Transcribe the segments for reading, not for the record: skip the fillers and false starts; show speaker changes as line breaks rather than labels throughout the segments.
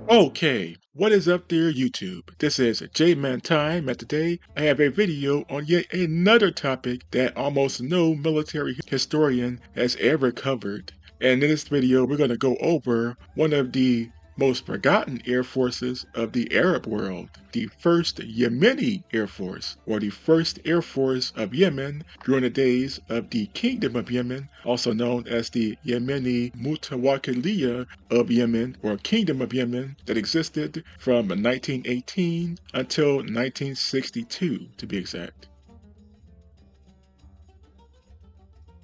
Okay, what is up there, YouTube? This is J-Man Time, and today I have a video on yet another topic that almost no military historian has ever covered. And in this video, we're going to go over one of the most forgotten air forces of the Arab world, the first Yemeni Air Force, or the first Air Force of Yemen during the days of the Kingdom of Yemen, also known as the Yemeni Mutawakkilite of Yemen, or Kingdom of Yemen, that existed from 1918 until 1962, to be exact.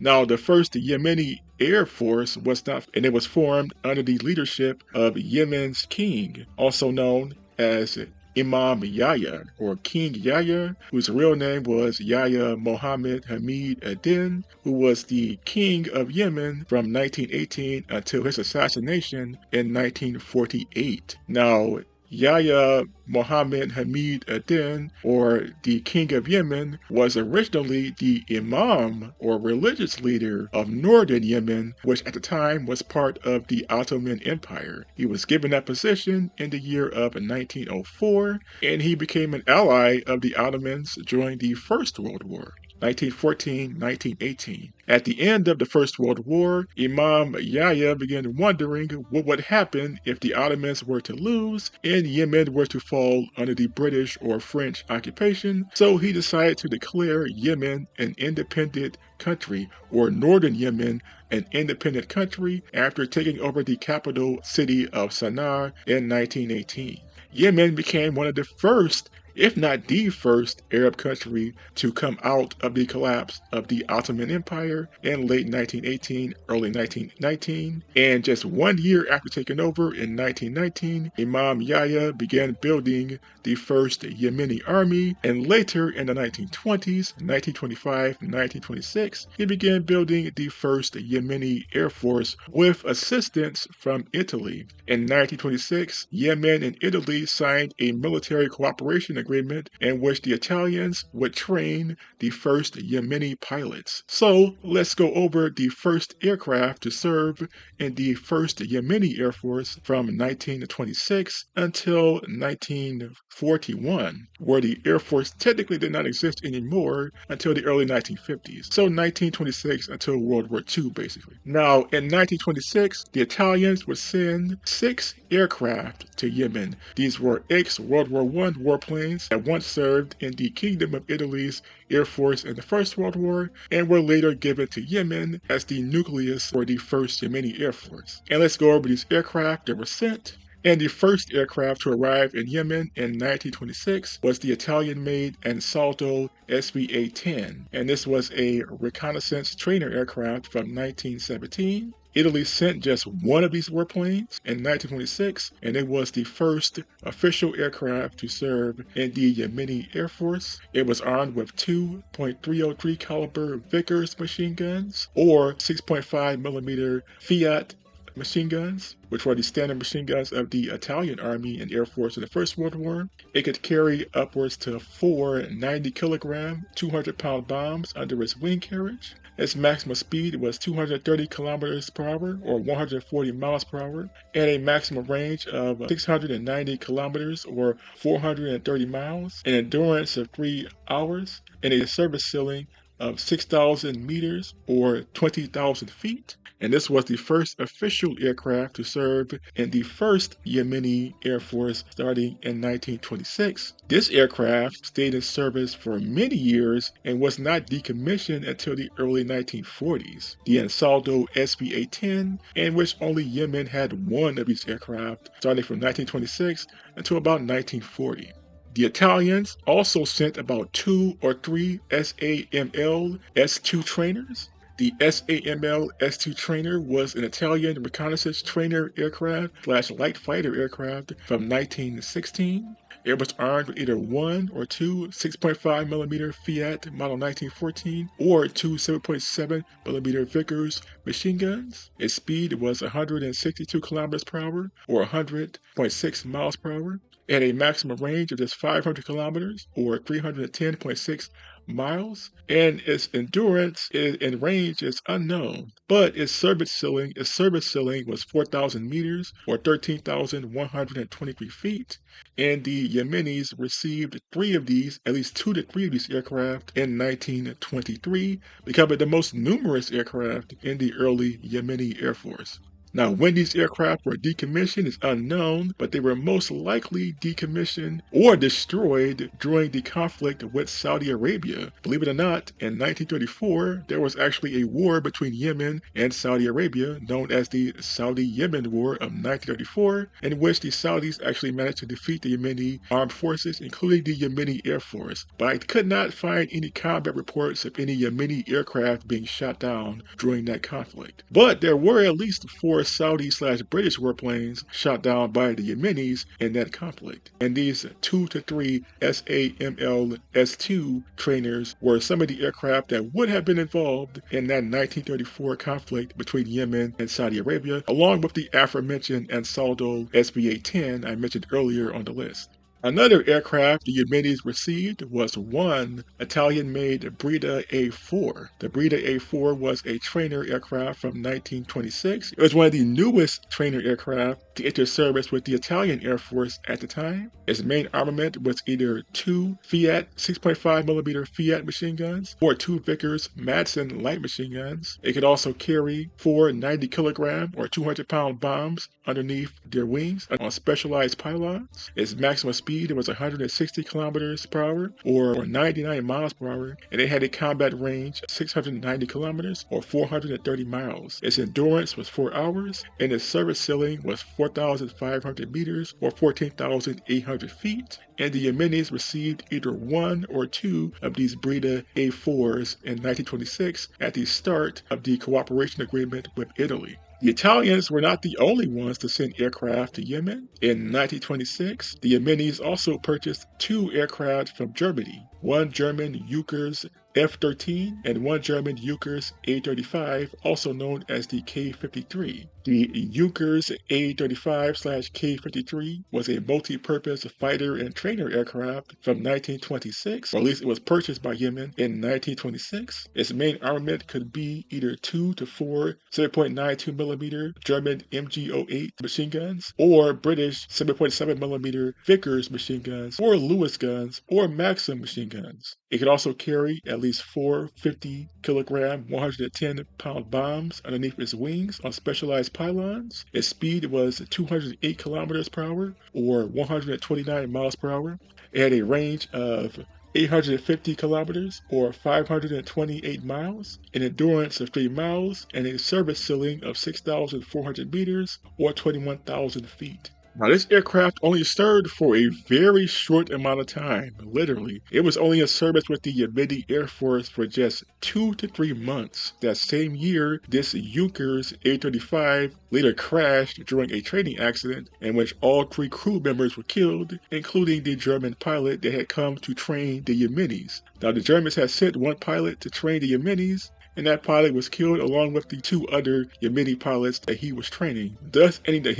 Now, the first Yemeni Air Force was not, and it was formed under the leadership of Yemen's king, also known as Imam Yahya, or King Yahya, whose real name was Yahya Mohammed Hamid ad-Din, who was the king of Yemen from 1918 until his assassination in 1948. Now, Yahya Mohammed Hamid ad-Din, or the King of Yemen, was originally the Imam, or religious leader, of northern Yemen, which at the time was part of the Ottoman Empire. He was given that position in the year of 1904, and he became an ally of the Ottomans during the First World War. 1914-1918. At the end of the First World War, Imam Yahya began wondering what would happen if the Ottomans were to lose and Yemen were to fall under the British or French occupation, so he decided to declare Yemen an independent country, or Northern Yemen an independent country, after taking over the capital city of Sana'a in 1918. Yemen became one of the first, if not the first, Arab country to come out of the collapse of the Ottoman Empire in late 1918, early 1919. And just 1 year after taking over in 1919, Imam Yahya began building the first Yemeni army, and later in the 1920s, 1925-1926, he began building the first Yemeni Air Force with assistance from Italy. In 1926, Yemen and Italy signed a military cooperation agreement in which the Italians would train the first Yemeni pilots. So let's go over the first aircraft to serve in the first Yemeni Air Force from 1926 until 1941, where the Air Force technically did not exist anymore until the early 1950s. So 1926 until World War II, basically. Now, in 1926, the Italians would send 6 aircraft to Yemen. These were ex-World War I warplanes that once served in the Kingdom of Italy's Air Force in the First World War and were later given to Yemen as the nucleus for the first Yemeni Air Force. And let's go over these aircraft that were sent. And the first aircraft to arrive in Yemen in 1926 was the Italian-made Ansaldo SVA-10, and this was a reconnaissance trainer aircraft from 1917. Italy sent just one of these warplanes in 1926, and it was the first official aircraft to serve in the Yemeni Air Force. It was armed with 2.303 caliber Vickers machine guns, or 6.5 millimeter Fiat machine guns, which were the standard machine guns of the Italian Army and Air Force in the First World War. It could carry upwards to 4 90-kilogram, 200-pound bombs under its wing carriage. Its maximum speed was 230 kilometers per hour, or 140 miles per hour, and a maximum range of 690 kilometers, or 430 miles, an endurance of 3 hours, and a service ceiling of 6,000 meters, or 20,000 feet. And this was the first official aircraft to serve in the first Yemeni Air Force starting in 1926. This aircraft stayed in service for many years and was not decommissioned until the early 1940s. The Ansaldo SVA-10, in which only Yemen had one of these aircraft, starting from 1926 until about 1940. The Italians also sent about 2 or 3 SAML S-2 trainers. The SAML S-2 trainer was an Italian reconnaissance trainer aircraft / light fighter aircraft from 1916. It was armed with either 1 or 2 6.5 millimeter Fiat Model 1914 or 2 7.7 millimeter Vickers machine guns. Its speed was 162 kilometers per hour, or 100.6 miles per hour. It had a maximum range of just 500 kilometers, or 310.6 miles, and its endurance and range is unknown. But its service ceiling was 4,000 meters or 13,123 feet, and the Yemenis received at least two to three of these aircraft in 1923, becoming the most numerous aircraft in the early Yemeni Air Force. Now, when these aircraft were decommissioned is unknown, but they were most likely decommissioned or destroyed during the conflict with Saudi Arabia. Believe it or not, in 1934, there was actually a war between Yemen and Saudi Arabia, known as the Saudi-Yemen War of 1934, in which the Saudis actually managed to defeat the Yemeni armed forces, including the Yemeni Air Force. But I could not find any combat reports of any Yemeni aircraft being shot down during that conflict. But there were at least four Saudi/British warplanes shot down by the Yemenis in that conflict. And these 2 to 3 SAML-S2 trainers were some of the aircraft that would have been involved in that 1934 conflict between Yemen and Saudi Arabia, along with the aforementioned Ansaldo SBA-10 I mentioned earlier on the list. Another aircraft the Yemenis received was one Italian-made Breda A4. The Breda A4 was a trainer aircraft from 1926. It was one of the newest trainer aircraft to enter service with the Italian Air Force at the time. Its main armament was either two Fiat 6.5mm Fiat machine guns or two Vickers Madsen light machine guns. It could also carry four 90-kilogram or 200-pound bombs underneath their wings on specialized pylons. Its maximum speed was 160 kilometers per hour or 99 miles per hour, and it had a combat range of 690 kilometers or 430 miles. Its endurance was 4 hours, and its service ceiling was 4,500 meters or 14,800 feet. And the Yemenis received either one or two of these Breda A4s in 1926 at the start of the cooperation agreement with Italy. The Italians were not the only ones to send aircraft to Yemen. In 1926, the Yemenis also purchased two aircraft from Germany, one German Junkers F-13 and one German Junkers A-35, also known as the K-53. The Junkers A-35/K-53 was a multi-purpose fighter and trainer aircraft from 1926, or at least it was purchased by Yemen in 1926. Its main armament could be either 2 to 4 7.92mm German MG-08 machine guns, or British 7.7mm Vickers machine guns, or Lewis guns, or Maxim machine guns. It could also carry at least four 50-kilogram, 110-pound bombs underneath its wings on specialized pylons. Its speed was 208 kilometers per hour or 129 miles per hour. It had a range of 850 kilometers or 528 miles, an endurance of 3 miles, and a service ceiling of 6,400 meters or 21,000 feet. Now, this aircraft only served for a very short amount of time, literally. It was only in service with the Yemeni Air Force for just 2 to 3 months. That same year, this Junkers A-35 later crashed during a training accident in which all 3 crew members were killed, including the German pilot that had come to train the Yemenis. Now, the Germans had sent one pilot to train the Yemenis, and that pilot was killed along with the 2 other Yemeni pilots that he was training, thus ending the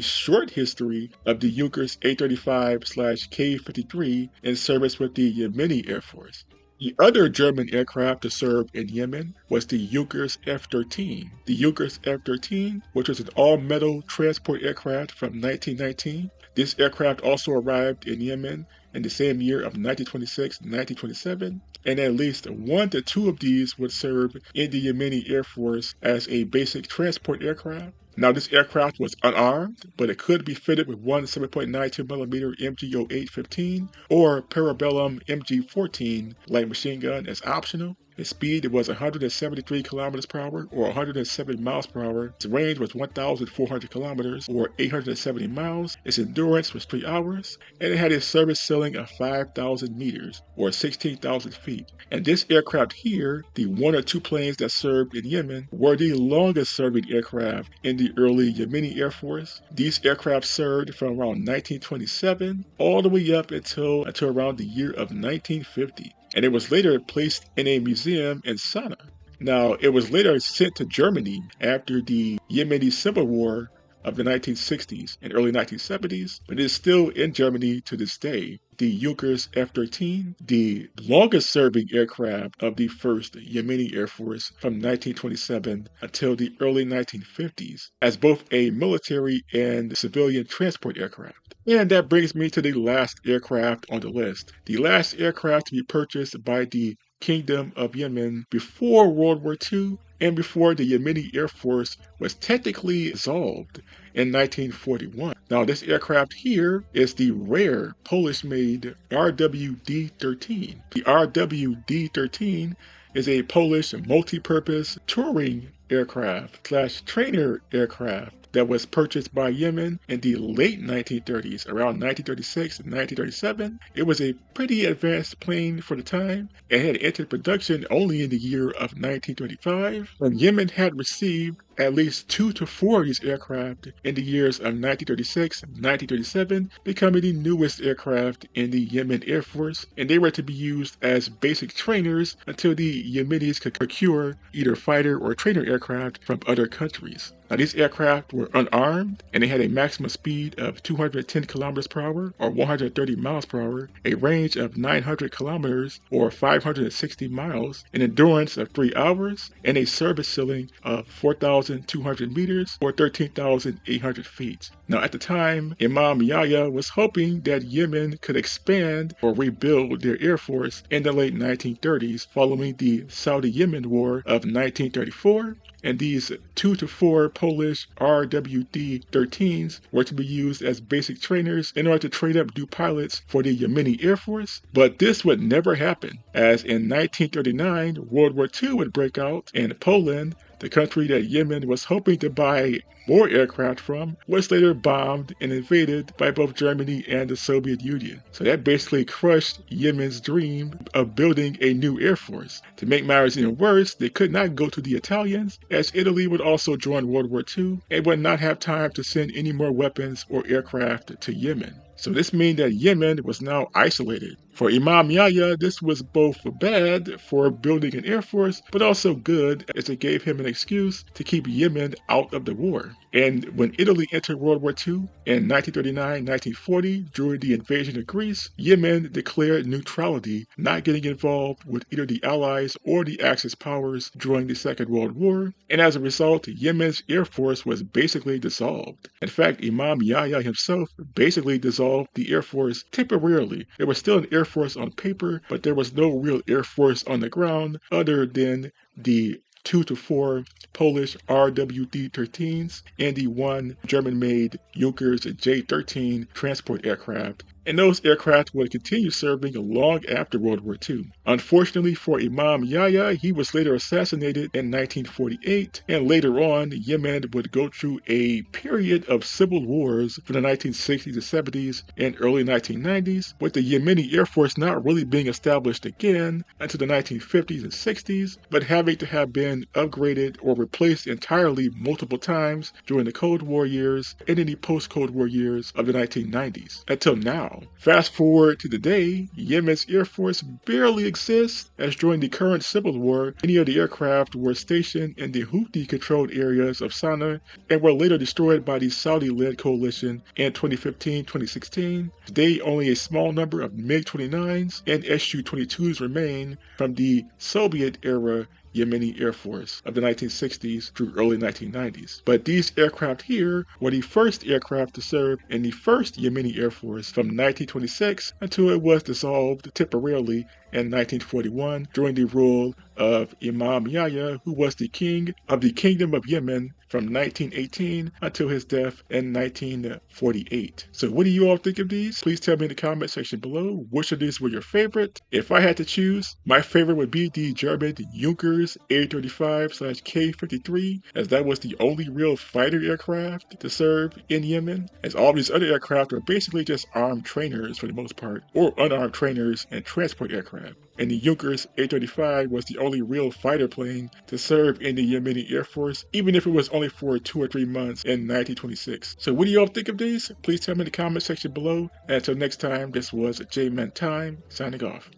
short history of the Junkers A-35/K-53 in service with the Yemeni Air Force. The other German aircraft to serve in Yemen was the Junkers F-13. The Junkers F-13, which was an all-metal transport aircraft from 1919. This aircraft also arrived in Yemen in the same year of 1926 and 1927, and at least 1 to 2 of these would serve in the Yemeni Air Force as a basic transport aircraft. Now, this aircraft was unarmed, but it could be fitted with one 7.92mm MG-08-15 or Parabellum MG-14 light machine gun as optional. Its speed was 173 kilometers per hour or 107 miles per hour. Its range was 1,400 kilometers or 870 miles. Its endurance was 3 hours, and it had a service ceiling of 5,000 meters or 16,000 feet. And this aircraft here, the 1 or 2 planes that served in Yemen, were the longest serving aircraft in the early Yemeni Air Force. These aircraft served from around 1927 all the way up until around the year of 1950. And it was later placed in a museum in Sana'a. Now, it was later sent to Germany after the Yemeni Civil War of the 1960s and early 1970s, but it is still in Germany to this day. The Junkers F-13, the longest-serving aircraft of the 1st Yemeni Air Force from 1927 until the early 1950s, as both a military and civilian transport aircraft. And that brings me to the last aircraft on the list. The last aircraft to be purchased by the Kingdom of Yemen before World War II and before the Yemeni Air Force was technically dissolved in 1941. Now, this aircraft here is the rare Polish-made RWD-13. The RWD-13 is a Polish multi-purpose touring aircraft / trainer aircraft that was purchased by Yemen in the late 1930s, around 1936 and 1937. It was a pretty advanced plane for the time and had entered production only in the year of 1925, and Yemen had received at least 2 to 4 of these aircraft in the years of 1936 and 1937, becoming the newest aircraft in the Yemen Air Force, and they were to be used as basic trainers until the Yemenis could procure either fighter or trainer aircraft from other countries. Now, these aircraft were unarmed, and they had a maximum speed of 210 kilometers per hour or 130 miles per hour, a range of 900 kilometers or 560 miles, an endurance of 3 hours, and a service ceiling of 4,200 meters or 13,800 feet. Now, at the time, Imam Yahya was hoping that Yemen could expand or rebuild their air force in the late 1930s following the Saudi-Yemen War of 1934, and these 2 to 4 Polish RWD-13s were to be used as basic trainers in order to train up new pilots for the Yemeni Air Force. But this would never happen, as in 1939, World War II would break out, and Poland, the country that Yemen was hoping to buy more aircraft from, was later bombed and invaded by both Germany and the Soviet Union. So that basically crushed Yemen's dream of building a new air force. To make matters even worse, they could not go to the Italians, as Italy would also join World War II and would not have time to send any more weapons or aircraft to Yemen. So this meant that Yemen was now isolated. For Imam Yahya, this was both bad for building an air force, but also good as it gave him an excuse to keep Yemen out of the war. And when Italy entered World War II in 1939-1940 during the invasion of Greece, Yemen declared neutrality, not getting involved with either the Allies or the Axis powers during the Second World War, and as a result, Yemen's air force was basically dissolved. In fact, Imam Yahya himself basically dissolved the air force temporarily. There was still an air force on paper, but there was no real air force on the ground other than the 2 to 4 Polish RWD-13s and the 1 German-made Junkers J-13 transport aircraft. And those aircraft would continue serving long after World War II. Unfortunately for Imam Yahya, he was later assassinated in 1948, and later on, Yemen would go through a period of civil wars from the 1960s to 70s and early 1990s, with the Yemeni Air Force not really being established again until the 1950s and 60s, but having to have been upgraded or replaced entirely multiple times during the Cold War years and in the post-Cold War years of the 1990s, until now. Fast forward to today, Yemen's Air Force barely exists, as during the current civil war, many of the aircraft were stationed in the Houthi-controlled areas of Sana'a and were later destroyed by the Saudi-led coalition in 2015-2016. Today, only a small number of MiG-29s and Su-22s remain from the Soviet-era Yemeni Air Force of the 1960s through early 1990s. But these aircraft here were the first aircraft to serve in the first Yemeni Air Force from 1926 until it was dissolved temporarily in 1941 during the rule of Imam Yahya, who was the king of the Kingdom of Yemen from 1918 until his death in 1948. So what do you all think of these? Please tell me in the comment section below which of these were your favorite. If I had to choose, my favorite would be the German Junkers A-35/K-53, as that was the only real fighter aircraft to serve in Yemen, as all these other aircraft are basically just armed trainers for the most part, or unarmed trainers and transport aircraft. And the Junkers A-35 was the only real fighter plane to serve in the Yemeni Air Force, even if it was only for 2 or 3 months in 1926. So what do you all think of these? Please tell me in the comment section below. And until next time, this was J-Man Time, signing off.